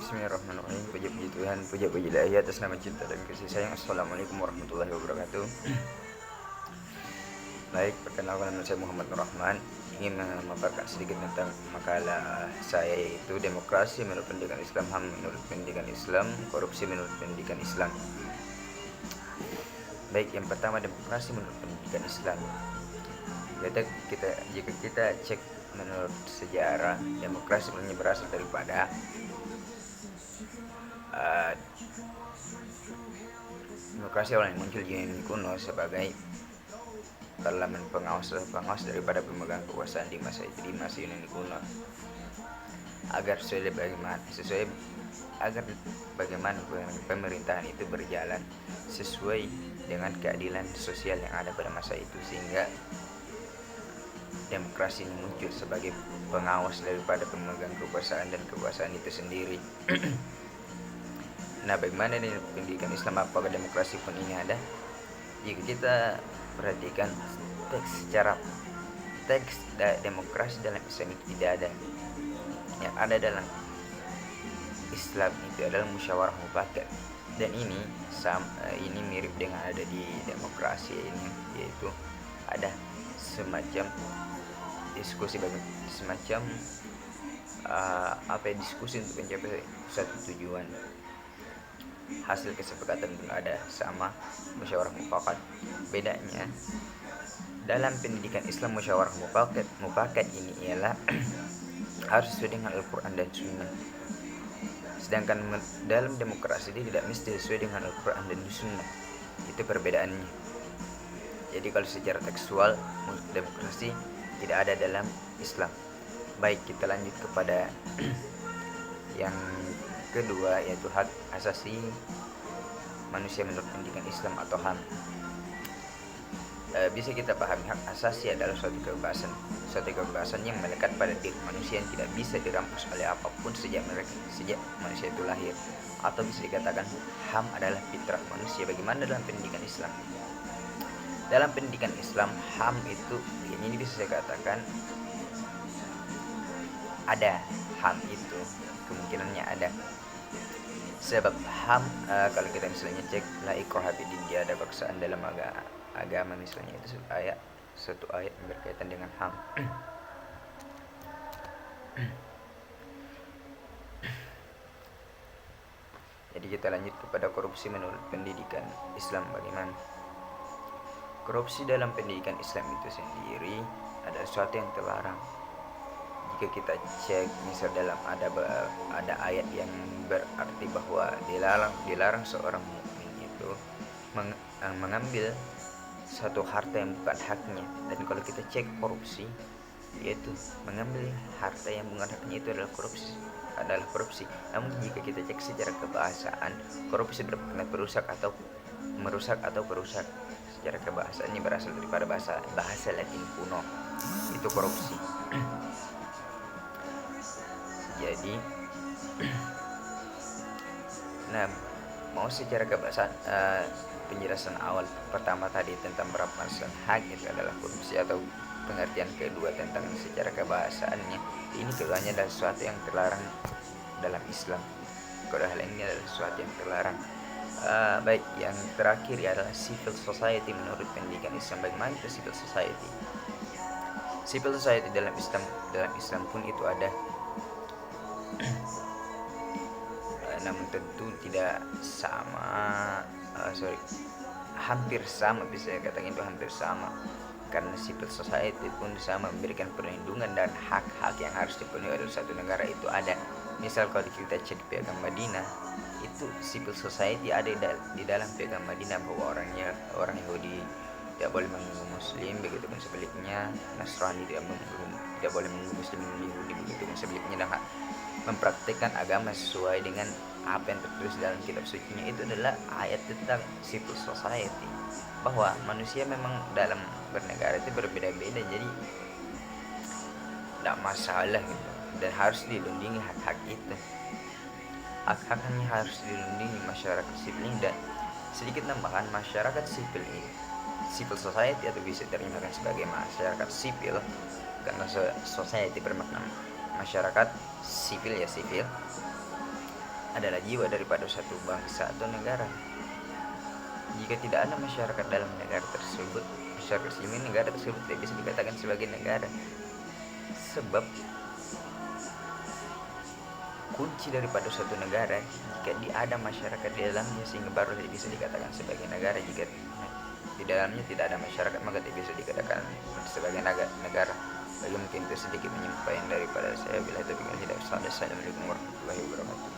Bismillahirrahmanirrahim. Puji-puji Tuhan, puji-puji ilahi atas nama cinta dan kasih sayang. Assalamualaikum warahmatullahi wabarakatuh. Baik, perkenalkan nama saya Muhammad Nur Rahman. Ingin memaparkan sedikit tentang makalah saya, yaitu demokrasi menurut pendidikan Islam, HAM menurut pendidikan Islam, korupsi menurut pendidikan Islam. Baik, yang pertama demokrasi menurut pendidikan Islam. Jika kita cek menurut sejarah, demokrasi sebenarnya berasal daripada demokrasi awalnya muncul di Yunani kuno sebagai parlemen pengawas daripada pemegang kekuasaan di masa Yunani kuno, agar bagaimana pemerintahan itu berjalan sesuai dengan keadilan sosial yang ada pada masa itu, sehingga demokrasi ini muncul sebagai pengawas daripada pemegang kekuasaan dan kekuasaan itu sendiri. Nah, bagaimana nih pendidikan Islam, apakah demokrasi pun ini ada? Jika kita perhatikan teks demokrasi dalam Islam itu tidak ada. Yang ada dalam Islam itu adalah musyawarah mufakat, dan ini mirip dengan ada di demokrasi ini, yaitu ada semacam diskusi diskusi untuk mencapai suatu tujuan. Hasil kesepakatan pun ada sama musyawarah mufakat. Bedanya dalam pendidikan Islam, musyawarah mufakat ini ialah harus sesuai dengan Al-Quran dan Sunnah, sedangkan dalam demokrasi dia tidak mesti sesuai dengan Al-Quran dan Sunnah. Itu perbedaannya. Jadi kalau secara tekstual, demokrasi tidak ada dalam Islam. Baik, kita lanjut kepada yang kedua, yaitu hak asasi manusia menurut pendidikan Islam atau HAM. Bisa kita pahami hak asasi adalah suatu kebebasan yang melekat pada diri manusia yang tidak bisa dirampas oleh apapun sejak manusia itu lahir, atau bisa dikatakan HAM adalah fitrah manusia. Bagaimana dalam pendidikan Islam? Dalam pendidikan Islam, HAM itu ini bisa saya katakan ada. HAM itu kemungkinannya ada, sebab HAM kalau kita misalnya cek la ikraha fid-din, dia ada paksaan dalam agama misalnya, itu satu ayat yang berkaitan dengan HAM. Jadi kita lanjut kepada korupsi menurut pendidikan Islam. Bagaimana korupsi dalam pendidikan Islam itu sendiri adalah sesuatu yang terlarang. Jika kita cek misal dalam ada ayat yang berarti bahwa dilarang seorang mukmin itu mengambil satu harta yang bukan haknya. Dan kalau kita cek korupsi, yaitu mengambil harta yang bukan haknya, itu adalah korupsi. Namun jika kita cek secara kebahasaan, korupsi bermakna merusak atau perusak. Secara kebahasaan ini berasal daripada bahasa Latin kuno, itu korupsi. Jadi, nah, mau secara kebahasaan, penjelasan awal pertama tadi tentang perampasan hak itu adalah korupsi, atau pengertian kedua tentang secara kebahasaannya, ini keduanya adalah sesuatu yang terlarang dalam Islam. Kedua hal ini adalah sesuatu yang terlarang. Baik, yang terakhir adalah civil society menurut pendidikan Islam. Bagaimana itu civil society? Civil society dalam Islam pun itu ada. Namun tentu tidak sama, hampir sama, bisa katakan itu hampir sama, karena civil society pun sama memberikan perlindungan dan hak-hak yang harus dipenuhi oleh satu negara itu ada. Misal kalau kita cek piagam Madinah, itu civil society ada di dalam piagam Madinah, bahwa orang Yahudi tidak boleh mengganggu Muslim, begitu pun sebaliknya Nasrani tidak boleh mengganggu Muslim dan Yahudi, begitu pun sebaliknya, dan mempraktikkan agama sesuai dengan apa yang tertulis dalam kitab sucinya. Itu adalah ayat tentang civil society, bahwa manusia memang dalam bernegara itu berbeda-beda, jadi tidak masalah gitu, dan harus dilindungi hak-hak itu. Hak-haknya harus dilindungi masyarakat sipil. Dan sedikit tambahan, masyarakat sipil ini, civil society, atau bisa terjemahkan sebagai masyarakat sipil, karena society bermakna masyarakat, sipil ya sipil. adalah jiwa daripada satu bangsa atau negara. Jika tidak ada masyarakat dalam negara tersebut, masyarakat sipil negara tersebut tidak bisa dikatakan sebagai negara. Sebab kunci daripada suatu negara, jika ada masyarakat di dalamnya, sehingga baru bisa dikatakan sebagai negara. Jika di dalamnya tidak ada masyarakat, maka tidak bisa dikatakan sebagai negara. Bagi mungkin itu sedikit menyampaikan daripada saya. Bila itu tidak. Assalamualaikum warahmatullahi wabarakatuh.